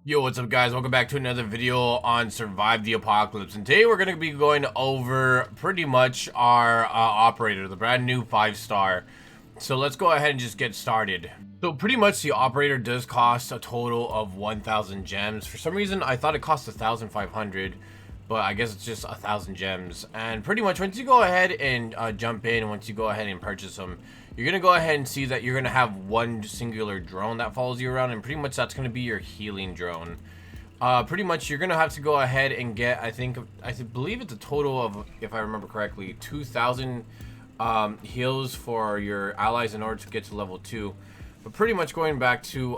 Yo, what's up guys? Welcome back to another video on Survive the Apocalypse. And today we're going to be going over pretty much our operator, the brand new 5-star. So let's go ahead and just get started. So pretty much the operator does cost a total of 1,000 gems. For some reason I thought it cost 1,500, but I guess it's just 1,000 gems. And pretty much once you go ahead and jump in, once you go ahead and purchase them, you're going to go ahead and see that you're going to have one singular drone that follows you around, and pretty much that's going to be your healing drone. Pretty much you're going to have to go ahead and get, I believe it's a total of, if I remember correctly, 2,000 heals for your allies in order to get to level 2. But pretty much going back to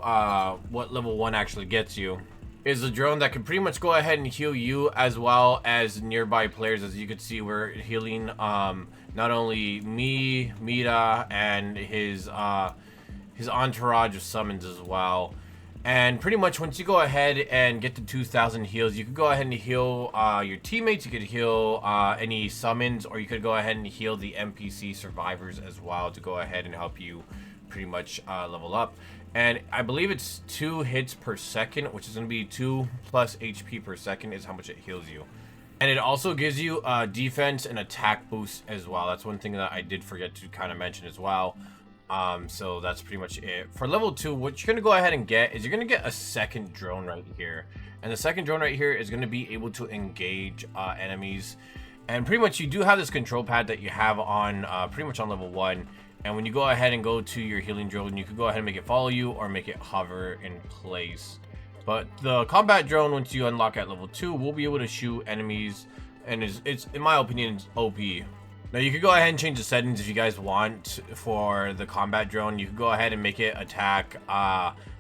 what level 1 actually gets you is a drone that can pretty much go ahead and heal you as well as nearby players. As you can see, we're healing not only me, Mita, and his entourage of summons as well. And pretty much once you go ahead and get to 2,000 heals, you could go ahead and heal your teammates, you could heal any summons, or you could go ahead and heal the NPC survivors as well to go ahead and help you pretty much level up. And I believe it's 2 hits per second, which is going to be 2 plus HP per second is how much it heals you. And it also gives you defense and attack boost as well. That's one thing that I did forget to kind of mention as well. So that's pretty much it. For level 2, what you're going to go ahead and get is you're going to get a second drone right here. And the second drone right here is going to be able to engage enemies. And pretty much you do have this control pad that you have on pretty much on level 1. And when you go ahead and go to your healing drone, you can go ahead and make it follow you or make it hover in place. But the combat drone, once you unlock at level 2, will be able to shoot enemies, and it's in my opinion, it's OP. Now you could go ahead and change the settings if you guys want for the combat drone. You could go ahead and make it attack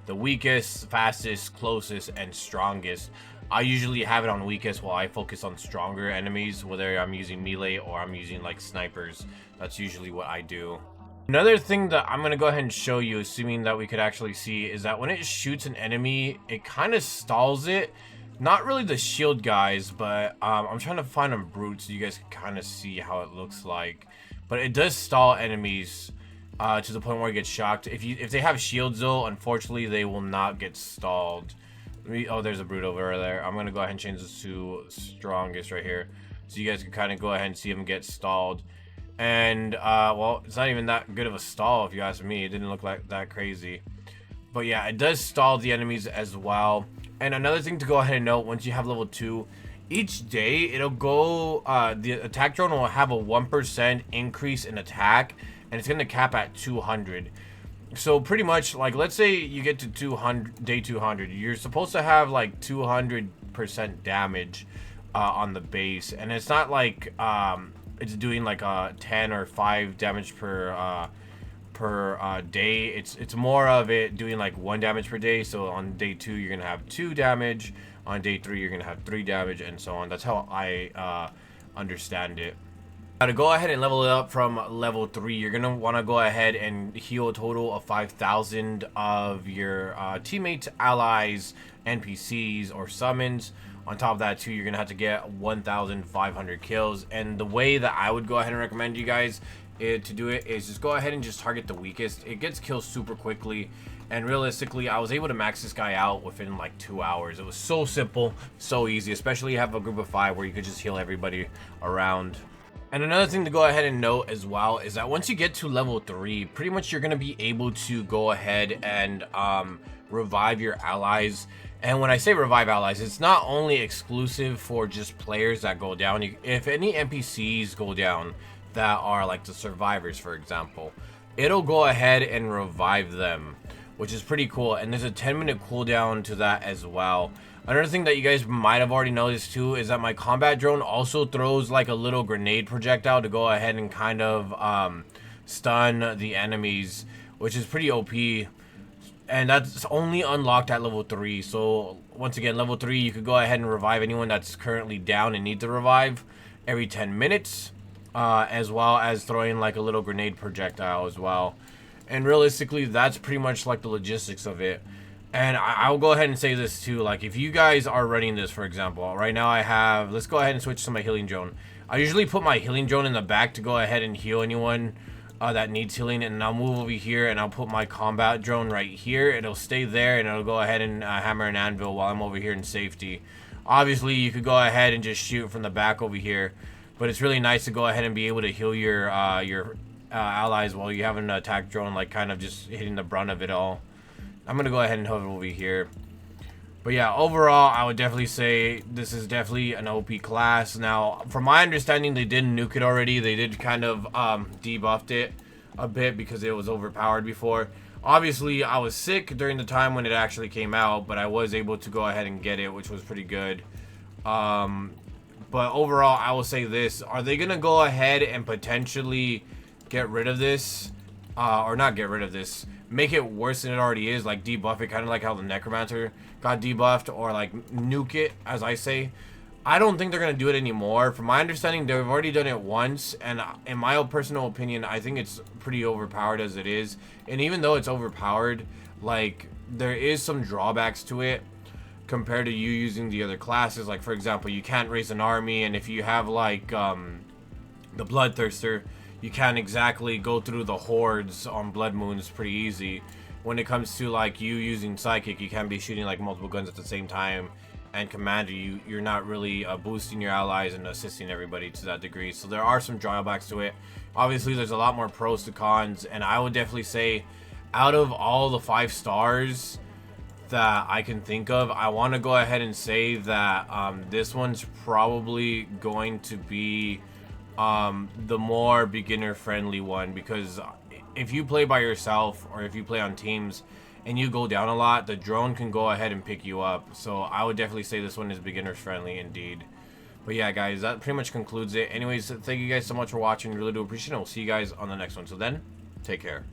the weakest, fastest, closest, and strongest. I usually have it on weakest while I focus on stronger enemies, whether I'm using melee or I'm using like snipers. That's usually what I do. Another thing that I'm going to go ahead and show you, assuming that we could actually see, is that when it shoots an enemy, it kind of stalls it. Not really the shield guys, but I'm trying to find a brute so you guys can kind of see how it looks like. But it does stall enemies to the point where it gets shocked. If they have shields though, unfortunately they will not get stalled. Oh, there's a brute over there. I'm going to go ahead and change this to strongest right here, so you guys can kind of go ahead and see them get stalled. And well, it's not even that good of a stall if you ask me. It didn't look like that crazy, but yeah, it does stall the enemies as well. And another thing to go ahead and note, once you have level 2, each day it'll go the attack drone will have a 1% increase in attack, and it's going to cap at 200. So pretty much, like, let's say you get to day 200, you're supposed to have like 200% damage on the base, and it's not like it's doing like 10 or 5 damage per day. It's more of it doing like 1 damage per day. So on day 2 you're gonna have 2 damage, on day 3 you're gonna have 3 damage, and so on. That's how I understand it. Now to go ahead and level it up from level 3, you're gonna want to go ahead and heal a total of 5,000 of your teammates, allies, NPCs, or summons. On top of that too, you're gonna have to get 1,500 kills. And the way that I would go ahead and recommend you guys to do it is just go ahead and just target the weakest. It gets kills super quickly, and realistically I was able to max this guy out within like 2 hours. It was so simple, so easy, especially you have a group of 5 where you could just heal everybody around. And another thing to go ahead and note as well is that once you get to level 3, pretty much you're gonna be able to go ahead and revive your allies. And when I say revive allies, it's not only exclusive for just players that go down. If any NPCs go down that are like the survivors, for example, it'll go ahead and revive them, which is pretty cool. And there's a 10-minute cooldown to that as well. Another thing that you guys might have already noticed too is that my combat drone also throws like a little grenade projectile to go ahead and kind of stun the enemies, which is pretty OP. And that's only unlocked at level 3. So once again, level 3, you could go ahead and revive anyone that's currently down and need to revive every 10 minutes, as well as throwing like a little grenade projectile as well. And realistically, that's pretty much like the logistics of it. And I'll go ahead and say this too, like if you guys are running this, for example, right now I have, let's go ahead and switch to my healing drone. I usually put my healing drone in the back to go ahead and heal anyone that needs healing, and I'll move over here and I'll put my combat drone right here. It'll stay there and it'll go ahead and hammer an anvil while I'm over here in safety. Obviously, you could go ahead and just shoot from the back over here, but it's really nice to go ahead and be able to heal your allies while you have an attack drone, like kind of just hitting the brunt of it all. I'm gonna go ahead and hover over here. But yeah, overall, I would definitely say this is definitely an OP class. Now, from my understanding, they did nuke it already. They did kind of debuffed it a bit because it was overpowered before. Obviously, I was sick during the time when it actually came out, but I was able to go ahead and get it, which was pretty good. But overall, I will say this. Are they going to go ahead and potentially get rid of this? Or not get rid of this. Make it worse than it already is, like debuff it, kind of like how the Necromancer got debuffed, or like nuke it, as I say. I don't think they're going to do it anymore. From my understanding, they've already done it once, and in my own personal opinion, I think it's pretty overpowered as it is. And even though it's overpowered, like, there is some drawbacks to it compared to you using the other classes. Like, for example, you can't raise an army, and if you have, like, the Bloodthirster, you can't exactly go through the hordes on Blood Moons pretty easy. When it comes to like you using Psychic, you can't be shooting like multiple guns at the same time. And Commander, you're not really boosting your allies and assisting everybody to that degree. So there are some drawbacks to it. Obviously, there's a lot more pros to cons, and I would definitely say, out of all the 5 stars that I can think of, I want to go ahead and say that this one's probably going to be the more beginner friendly one, because if you play by yourself or if you play on teams and you go down a lot, the drone can go ahead and pick you up. So I would definitely say this one is beginner friendly indeed. But yeah, guys, that pretty much concludes it. Anyways, thank you guys so much for watching. Really do appreciate it. We'll see you guys on the next one. So then, take care.